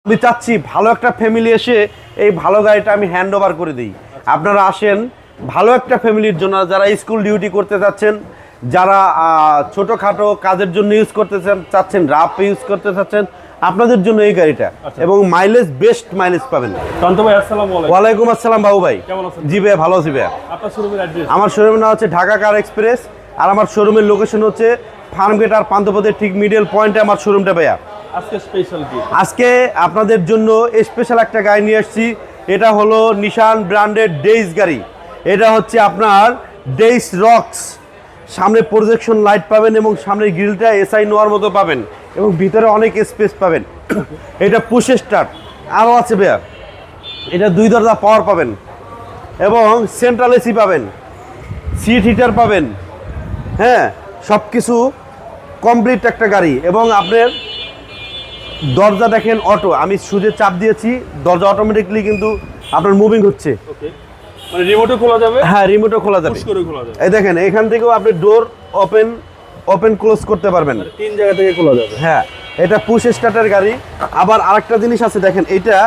আমি চাচ্ছি ভালো একটা ফ্যামিলি এসে এই ভালো গাড়িটা আমি হ্যান্ড ওভার করে দিই। আপনারা আসেন ভালো একটা ফ্যামিলির জন্য, যারা স্কুল ডিউটি করতে চাচ্ছেন, যারা ছোটোখাটো কাজের জন্য ইউজ করতে চাচ্ছেন, রাফ ইউজ করতে চাচ্ছেন, আপনাদের জন্য এই গাড়িটা। এবং মাইলেজ বেস্ট মাইলেজ পাবেন। ওয়ালাইকুম আসসালাম বাবু ভাই। জি ভাই, ভালো আছি ভাই। আমার শোরুমের নাম হচ্ছে ঢাকা কার এক্সপ্রেস, আর আমার শোরুমের লোকেশন হচ্ছে ফার্মগেট আর পান্থপথের ঠিক মিডল পয়েন্টে আমার শোরুমটা ভাইয়া। আজকে আপনাদের জন্য স্পেশাল একটা গাড়ি নিয়ে আসছি। এটা হলো নিশান ব্র্যান্ডের ডেইস গাড়ি। এটা হচ্ছে আপনার ডেইস রক্স। সামনে প্রজেকশন লাইট পাবেন এবং সামনের গ্রিলটা এসআই নোয়ার মতো পাবেন এবং ভিতরে অনেক স্পেস পাবেন। এটা পুশ স্টার্ট আরও আছে ভাইয়া। এটা 2 দরজা পাওয়ার পাবেন এবং সেন্ট্রাল এসি পাবেন, সিট হিটার পাবেন। হ্যাঁ, সব কিছু কমপ্লিট একটা গাড়ি। এবং আপনার দরজা দেখেন অটো, আমি সুজে চাপ দিয়েছি, দরজা অটোমেটিকলি কিন্তু আপনার মুভিং হচ্ছে। মানে রিমোটও খোলা যাবে? হ্যাঁ, রিমোটও খোলা যাবে। এই দেখেন, এখান থেকেও আপনি ডোর ওপেন ক্লোজ করতে পারবেন, 3 জায়গা থেকে খোলা যাবে। হ্যাঁ, এটা পুশ স্টার্টের গাড়ি। আবার আরেকটা জিনিস আছে দেখেন, এটা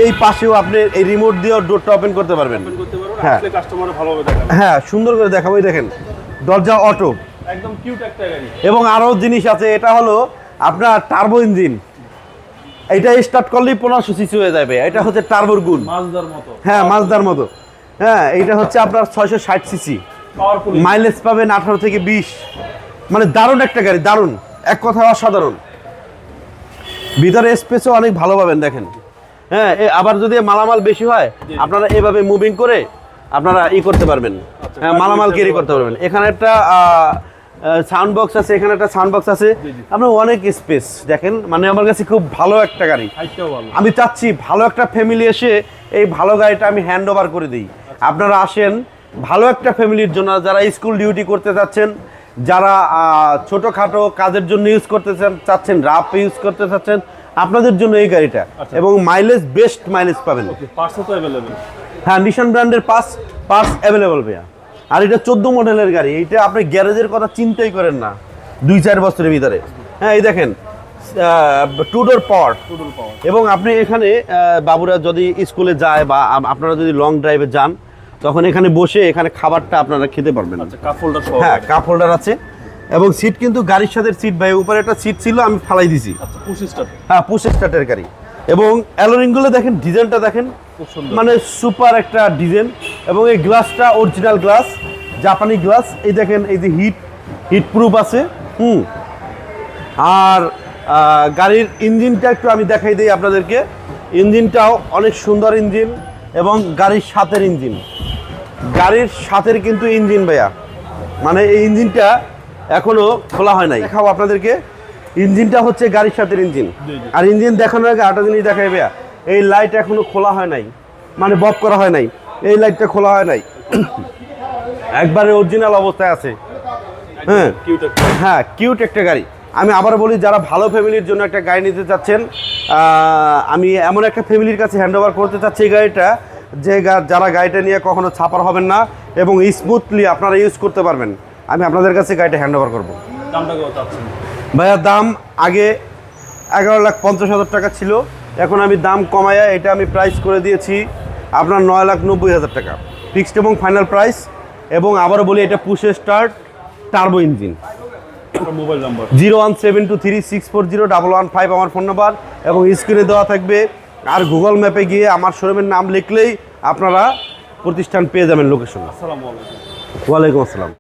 এই পাশেও আপনি এই রিমোট দিয়ে ডোরটা ওপেন করতে পারবেন। হ্যাঁ, কাস্টমার ভালোভাবে দেখাবে। হ্যাঁ, সুন্দর করে দেখাবো। এই দেখেন, দরজা অটো, একদম কিউট একটা গাড়ি। এবং আরও জিনিস আছে, এটা হলো আপনার টার্বো ইঞ্জিন। এটা স্টার্ট করলেই 1500 সিসি হয়ে যাবে। এটা হচ্ছে টার্বোর গুণ, মাজদার মতো। হ্যাঁ, মাজদার মতো। হ্যাঁ, এইটা হচ্ছে আপনার 660 সিসি, পাওয়ারফুল, মাইলেজ পাবেন 18 থেকে 20। মানে দারুণ একটা গাড়ি, দারুণ, এক কথা অসাধারণ। ভিতরে স্পেসও অনেক ভালো পাবেন দেখেন। হ্যাঁ, আবার যদি মালামাল বেশি হয় আপনারা এভাবে মুভিং করে আপনারা করতে পারবেন। হ্যাঁ, মালামাল ক্যারি করতে পারবেন। এখানে একটা সাউন্ড বক্স আছে, এখানে একটা সাউন্ড বক্স আছে, আপনার অনেক স্পেস দেখেন। মানে আমার কাছে খুব ভালো একটা গাড়ি। আমি চাচ্ছি ভালো একটা ফ্যামিলি এসে এই ভালো গাড়িটা আমি হ্যান্ড ওভার করে দিই। আপনারা আসেন ভালো একটা ফ্যামিলির জন্য, যারা স্কুল ডিউটি করতে চাচ্ছেন, যারা ছোটোখাটো কাজের জন্য ইউজ করতে চাচ্ছেন, রাফ ইউজ করতে চাচ্ছেন, আপনাদের জন্য এই গাড়িটা। এবং মাইলেজ বেস্ট মাইলেজ পাবেন। হ্যাঁ, নিশান ব্র্যান্ডের পার্টস অ্যাভেলেবল ভাইয়া। আর এটা 14 মডেলের গাড়ি। এইটা আপনি গ্যারেজের কথা চিন্তাই করেন না 2-4 বছরের ভিতরে। হ্যাঁ, এই দেখেন, 2 ডোর পাওয়ার। এবং আপনি এখানে বাবুরা যদি স্কুলে যায় বা আপনারা যদি লং ড্রাইভে যান, তখন এখানে বসে এখানে খাবারটা আপনারা খেতে পারবেন। হ্যাঁ, কাপ হোল্ডার আছে। এবং সিট কিন্তু গাড়ির সাথে সিট ভাই, উপরে একটা সিট ছিল, আমি ফালাই দিছি। হ্যাঁ, পুশ স্টার্টের গাড়ি। এবং অ্যালোরিংগুলো দেখেন, ডিজাইনটা দেখেন, মানে সুপার একটা ডিজাইন। এবং এই গ্লাসটা অরিজিনাল গ্লাস, জাপানি গ্লাস। এই দেখেন, এই যে হিট প্রুফ আছে। আর গাড়ির ইঞ্জিনটা একটু আমি দেখাই দিই আপনাদেরকে। ইঞ্জিনটাও অনেক সুন্দর ইঞ্জিন এবং গাড়ির সাথের ইঞ্জিন, গাড়ির সাথের কিন্তু ইঞ্জিন ভাইয়া। মানে এই ইঞ্জিনটা এখনো খোলা হয় নাই। দেখাবো আপনাদেরকে। ইঞ্জিনটা হচ্ছে গাড়ির সাথে ইঞ্জিন। আর ইঞ্জিন দেখানোর আগে আরেকটা জিনিস দেখাই ভাইয়া, এই লাইট এখনো খোলা হয় নাই, মানে বব করা হয় নাই। এই লাইটটা খোলা হয় নাই, একবারে অরিজিনাল অবস্থায় আছে। হ্যাঁ, কিউট একটা গাড়ি। আমি আবার বলি, যারা ভালো ফ্যামিলির জন্য একটা গাড়ি নিতে চাচ্ছেন, আমি এমন একটা ফ্যামিলির কাছে হ্যান্ড ওভার করতে চাচ্ছি এই গাড়িটা, যে যারা গাড়িটা নিয়ে কখনো ছাপার হবেন না এবং স্মুথলি আপনারা ইউজ করতে পারবেন। আমি আপনাদের কাছে গাড়িটা হ্যান্ড ওভার করবো। ভাইয়া, দাম আগে 11,50,000 টাকা ছিল, এখন আমি দাম কমায়া এটা আমি প্রাইস করে দিয়েছি আপনার 9,90,000 টাকা ফিক্সড এবং ফাইনাল প্রাইস। এবং আবারও বলি, এটা push start turbo engine. Mobile number 01723640115 আমার ফোন নাম্বার, এবং স্ক্রিনে দেওয়া থাকবে। আর গুগল ম্যাপে গিয়ে আমার শোরুমের নাম লিখলেই আপনারা প্রতিষ্ঠান পেয়ে যাবেন, লোকেশন। আসসালামু আলাইকুম। ওয়ালাইকুম আসসালাম।